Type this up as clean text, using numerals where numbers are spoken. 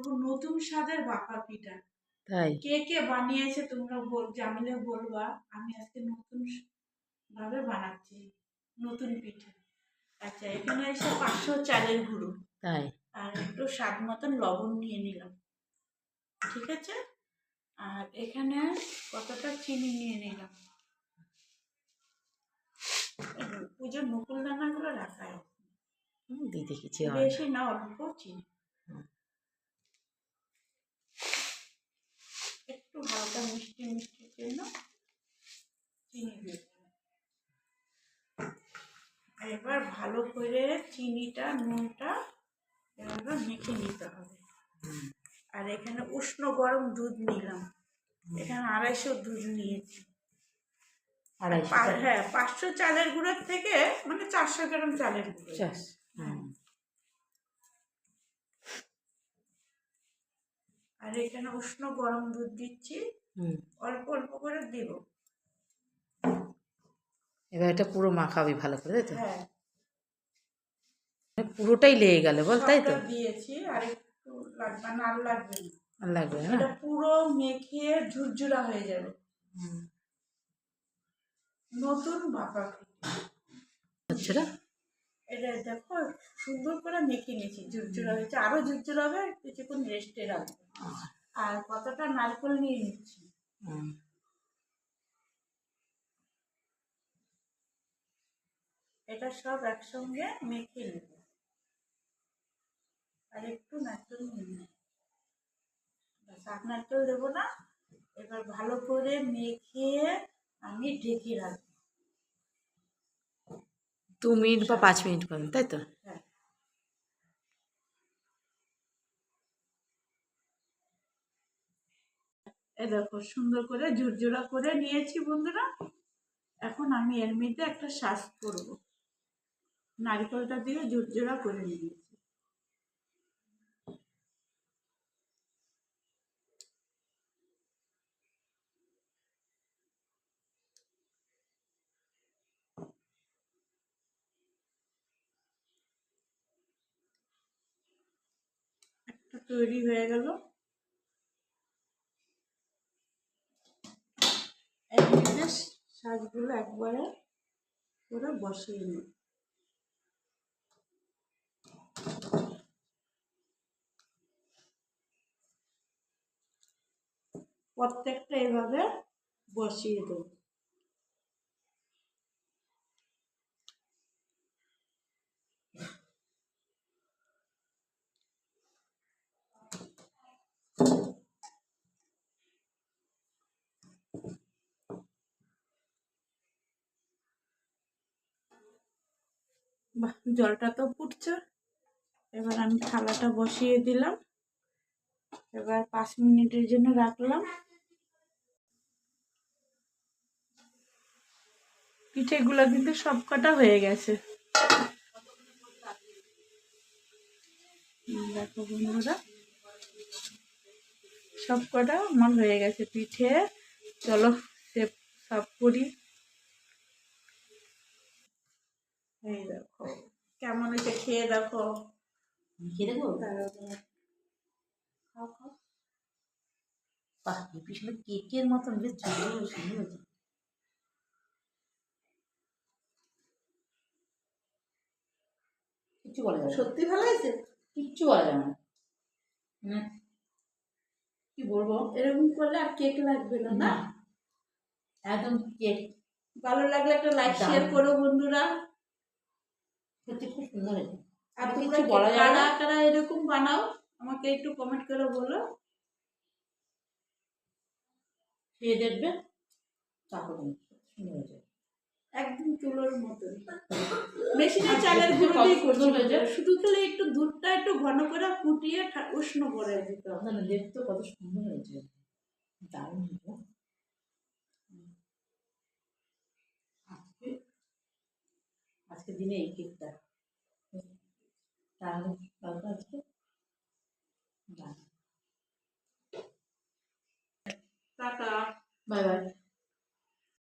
করব নতুন স্বাদের ভাপা পিঠা। তাই কে কে বানিয়েছে তোমরা জানলে বলবা। আমি আজকে নতুন ভাবে বানাচ্ছি নতুন পিঠা। আচ্ছা, এখানে এসে 500 চালের গুঁড়ো, তাই আর একটু স্বাদ মতন লবণ নিয়ে নিলাম, ঠিক আছে। আর এখানে কতটা চিনি নিয়ে নিলাম। পুজোর মুকুল দানাগুলো রাখা দিদি কিছু বেশি না, অল্প চিনি, একটু হালকা মিষ্টি মিষ্টির জন্য চিনি দিয়ে। এবার ভালো করে চিনিটা নুনটা এভাবে মেখে নিতে হবে। আর এখানে উষ্ণ গরম দুধ নিলাম, এখানে 250 দুধ নিয়েছি। হ্যাঁ, 500 চালের গুঁড়োর থেকে মানে 400 গ্রাম চালের গুঁড়ো। আর এখানে উষ্ণ গরম দুধ দিচ্ছি, অল্প অল্প করে দিব। এবার এটা পুরো মাখাবি ভালো করে, তাই তো? হ্যাঁ, পুরোটাই লেগে গেল বল, তাই তো? দিয়েছি, আর একটু লাগবে না, আর লাগবে না, লাগবে না। এটা পুরো মেখে ঝুরঝুরা হয়ে যাবে। নতুন ভাপা পিঠা। এটা দেখো সুন্দর করে মেখে নিয়েছি, ঝুরঝুরা হয়েছে, আরো ঝুরঝুরা হবে, কিছুক্ষণ রেস্টে রাখবো। আর কতটা নারকেল নিয়ে নিচ্ছি। এটা সব একসঙ্গে মেখে নেব। আর একটু নারকেল নিয়ে নেব, আর নারকেল দেবো না। এবার ভালো করে মেখে আমি ঢেকে রাখবো 2 মিনিট বা 5 মিনিট পর্যন্ত, তাই তো? হ্যাঁ। এ দেখো সুন্দর করে ঝুরঝুরা করে নিয়েছি বন্ধুরা। এখন আমি এর মধ্যে একটা শাঁস করব, নারকেলটা দিয়ে ঝুরঝুরা করে নিয়েছি। একটা তৈরি হয়ে গেল। এর মধ্যে শাঁসগুলো একবারে করে বসিয়ে নিই। প্রত্যেকটা এভাবে বসিয়ে দেব। জলটা তো ফুটছে, এবার আমি থালাটা বসিয়ে দিলাম। এবার 5 মিনিটের জন্য রাখলাম। পিঠেগুলো কিন্তু সব কটা হয়ে গেছে, দেখো বন্ধুরা, সব কটা আমার হয়ে গেছে পিঠে। চলো সার্ভ করি। এই দেখো কেমন হয়েছে, খেয়ে দেখো। খেয়ে দেখো। খাও খাও। বাহ, পিছনে কেকের মতন বেশ সুন্দর হয়েছে। কিচ্ছু বলা যাবে, সত্যি ভালো হয়েছে, কিচ্ছু বলা যাবে না। কি বলবো, এরকম করলে আর কেক লাগবে না, না একদম কেক। ভালো লাগলে একটা লাইক শেয়ার করো বন্ধুরা। সত্যি খুব সুন্দর হয়েছে। আর তোমরা কারা কারা এরকম বানাও আমাকে একটু কমেন্ট করে বলো। খেয়ে দেখবে, তারপর সুন্দর হয়েছে, একদম তুলোর মতো। মেশিনের চালের গুঁড়ো দিয়ে করছি, শুধু খেলে একটু দুধটা একটু ঘন করে ফুটিয়ে উষ্ণ করে দিতে হবে। না দেখতে কত সুন্দর হয়েছে, দারুণ হয়েছে। আজকে দিনে এই কেকটা তাহলে আজকে টাটা, বাই বাই।